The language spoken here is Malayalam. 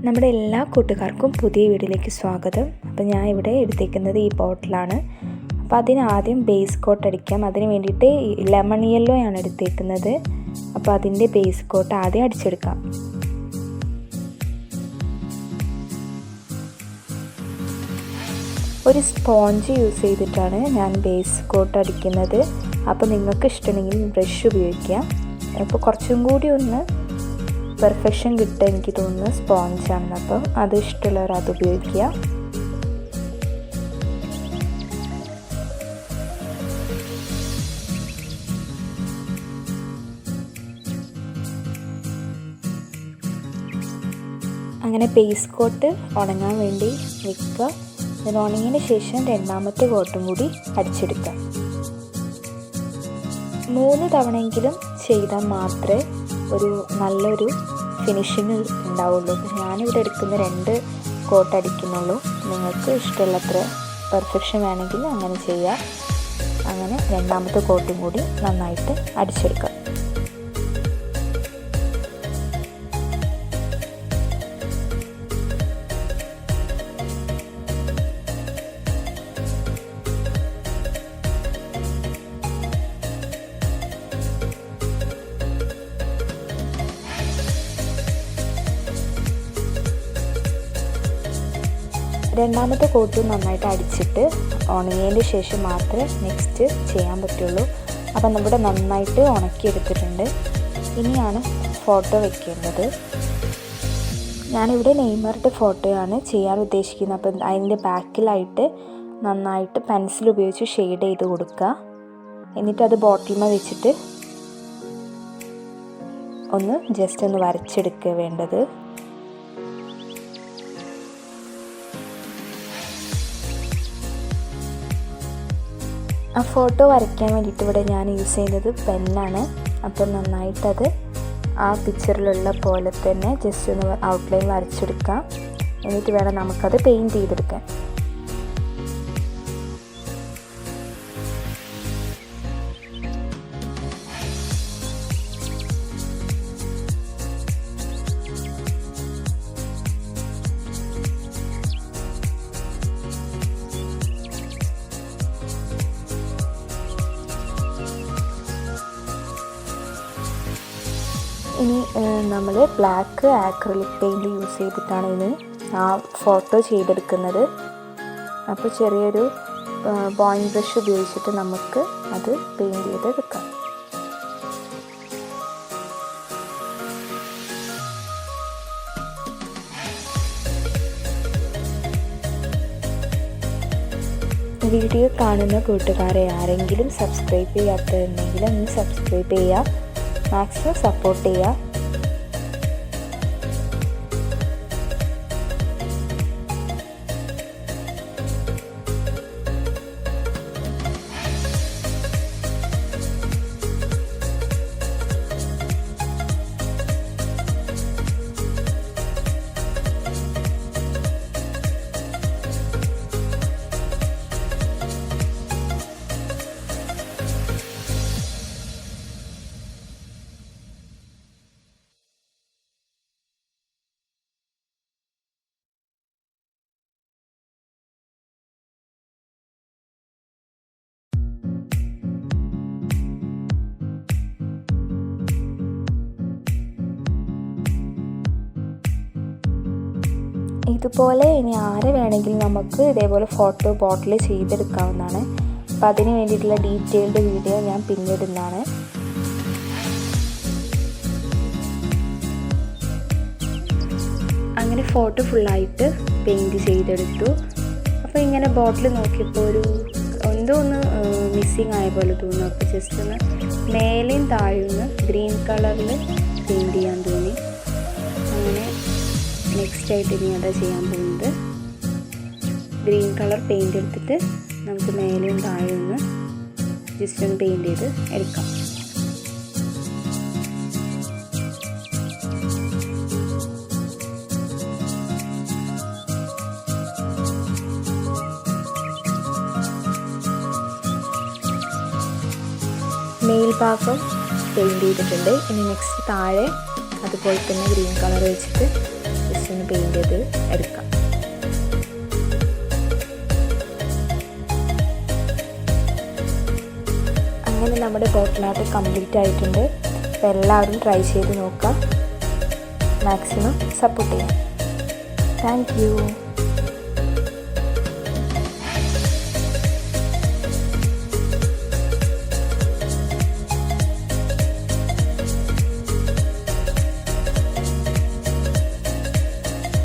നമ്മുടെ എല്ലാ കൂട്ടുകാർക്കും പുതിയ വീഡിയോയിലേക്ക് സ്വാഗതം. അപ്പോൾ ഞാൻ ഇവിടെ എടുത്തേക്കുന്നത് ഈ ബോട്ടിലാണ്. അപ്പോൾ ആദ്യം ബേസ് കോട്ട് അടിക്കാം. അതിന് വേണ്ടിയിട്ട് ലെമൺ യെല്ലോ ആണ് എടുത്തേക്കുന്നത്. അപ്പോൾ അതിൻ്റെ ബേസ് കോട്ട് ആദ്യം അടിച്ചെടുക്കാം. ഒരു സ്പോഞ്ച് യൂസ് ചെയ്തിട്ടാണ് ഞാൻ ബേസ് കോട്ട് അടിക്കുന്നത്. അപ്പോൾ നിങ്ങൾക്ക് ഇഷ്ടമുണ്ടെങ്കിൽ ബ്രഷ് ഉപയോഗിക്കാം. അപ്പോൾ കുറച്ചും കൂടി ഒന്ന് പെർഫെക്ഷൻ കിട്ടുക എനിക്ക് തോന്നുന്നു സ്പോഞ്ചാണെന്ന്. അപ്പോൾ അത് ഇഷ്ടമുള്ളവർ അത് ഉപയോഗിക്കുക. അങ്ങനെ ബേസ് കോട്ട് ഉണങ്ങാൻ വേണ്ടി വെക്കുക. ഇത് ഉണങ്ങിയതിന് ശേഷം രണ്ടാമത്തെ കോട്ടും കൂടി അടിച്ചെടുക്കുക. 3 തവണയെങ്കിലും ചെയ്താൽ മാത്രമേ ഒരു നല്ലൊരു ഫിനിഷിങ് ഉണ്ടാവുള്ളൂ. ഞാനിവിടെ എടുക്കുന്ന 2 കോട്ട് അടിക്കുന്നുള്ളൂ. നിങ്ങൾക്ക് ഇഷ്ടമുള്ളത്ര പെർഫെക്ഷൻ വേണമെങ്കിൽ അങ്ങനെ ചെയ്യാം. അങ്ങനെ രണ്ടാമത്തെ കോട്ടും കൂടി നന്നായിട്ട് അടിച്ചെടുക്കാം. രണ്ടാമത്തെ കോട്ട് നന്നായിട്ട് അടിച്ചിട്ട് ഉണങ്ങിയതിന് ശേഷം മാത്രമേ നെക്സ്റ്റ് ചെയ്യാൻ പറ്റുള്ളൂ. അപ്പം നമ്മുടെ നന്നായിട്ട് ഉണക്കിയെടുത്തിട്ടുണ്ട്. ഇനിയാണ് ഫോട്ടോ വയ്ക്കേണ്ടത്. ഞാനിവിടെ നെയ്മറുടെ ഫോട്ടോയാണ് ചെയ്യാൻ ഉദ്ദേശിക്കുന്നത്. അപ്പം അതിൻ്റെ ബാക്കിലായിട്ട് നന്നായിട്ട് പെൻസിൽ ഉപയോഗിച്ച് ഷെയ്ഡ് ചെയ്ത് കൊടുക്കുക. എന്നിട്ട് അത് ബോട്ടിൽമ വെച്ചിട്ട് ഒന്ന് ജസ്റ്റ് ഒന്ന് വരച്ചെടുക്കുക വേണ്ടത്. ആ ഫോട്ടോ വരയ്ക്കാൻ വേണ്ടിയിട്ട് ഇവിടെ ഞാൻ യൂസ് ചെയ്യുന്നത് പെന്നാണ്. അപ്പം നന്നായിട്ടത് ആ പിക്ചറിലുള്ള പോലെ തന്നെ ജസ്റ്റ് ഒന്ന് ഔട്ട്ലൈൻ വരച്ചെടുക്കാം. എന്നിട്ട് വേണം നമുക്കത് പെയിൻറ്റ് ചെയ്തെടുക്കാൻ. ഇനി നമ്മൾ ബ്ലാക്ക് ആക്രിലിക് പെയിൻറ്റ് യൂസ് ചെയ്തിട്ടാണ് ഇനി ആ ഫോട്ടോ ചെയ്തെടുക്കുന്നത്. അപ്പോൾ ചെറിയൊരു പോയിൻറ്റ് ബ്രഷ് ഉപയോഗിച്ചിട്ട് നമുക്ക് അത് പെയിൻറ്റ് ചെയ്തെടുക്കാം. വീഡിയോ കാണുന്ന കൂട്ടുകാരെ ആരെങ്കിലും സബ്സ്ക്രൈബ് ചെയ്യാത്തതുണ്ടെങ്കിൽ ഒന്ന് സബ്സ്ക്രൈബ് ചെയ്യുക. മാക്സിമം സപ്പോർട്ട് ചെയ്യുക. ഇതുപോലെ ഇനി ആരെ വേണമെങ്കിലും നമുക്ക് ഇതേപോലെ ഫോട്ടോ ബോട്ടിൽ ചെയ്തെടുക്കാവുന്നതാണ്. അപ്പോൾ അതിന് വേണ്ടിയിട്ടുള്ള ഡീറ്റെയിൽഡ് വീഡിയോ ഞാൻ പിന്നിടുന്നതാണ്. അങ്ങനെ ഫോട്ടോ ഫുള്ളായിട്ട് പെയിൻറ്റ് ചെയ്തെടുത്തു. അപ്പോൾ ഇങ്ങനെ ബോട്ടിൽ നോക്കിയപ്പോൾ എന്തോ ഒന്ന് മിസ്സിങ് ആയ പോലെ തോന്നുന്നു. അപ്പോൾ ജസ്റ്റ് ഒന്ന് മേലെയും താഴെയൊന്ന് ഗ്രീൻ കളറിൽ പെയിൻറ്റ് ചെയ്യാൻ തോന്നി. അങ്ങനെ നെക്സ്റ്റ് ആയിട്ട് ഇനി അതാ ചെയ്യാൻ പോകുന്നത്. ഗ്രീൻ കളർ പെയിൻറ്റ് എടുത്തിട്ട് നമുക്ക് മേലെയും താഴെയൊന്ന് ജസ്റ്റ് ഒന്ന് പെയിൻറ്റ് ചെയ്ത് എടുക്കാം. മേൽഭാഗം പെയിൻറ്റ് ചെയ്തിട്ടുണ്ട്. ഇനി നെക്സ്റ്റ് താഴെ അതുപോലെ തന്നെ ഗ്രീൻ കളർ വെച്ചിട്ട് ജസ്റ്റ് ഒന്ന് പെയിൻറ് ചെയ്ത് എടുക്കാം. അങ്ങനെ നമ്മുടെ ബോട്ടിൽ ആർട്ട് കംപ്ലീറ്റ് ആയിട്ടുണ്ട്. അപ്പോൾ എല്ലാവരും ട്രൈ ചെയ്ത് നോക്കുക, മാക്സിമം സപ്പോർട്ട് ചെയ്യാം. Thank you.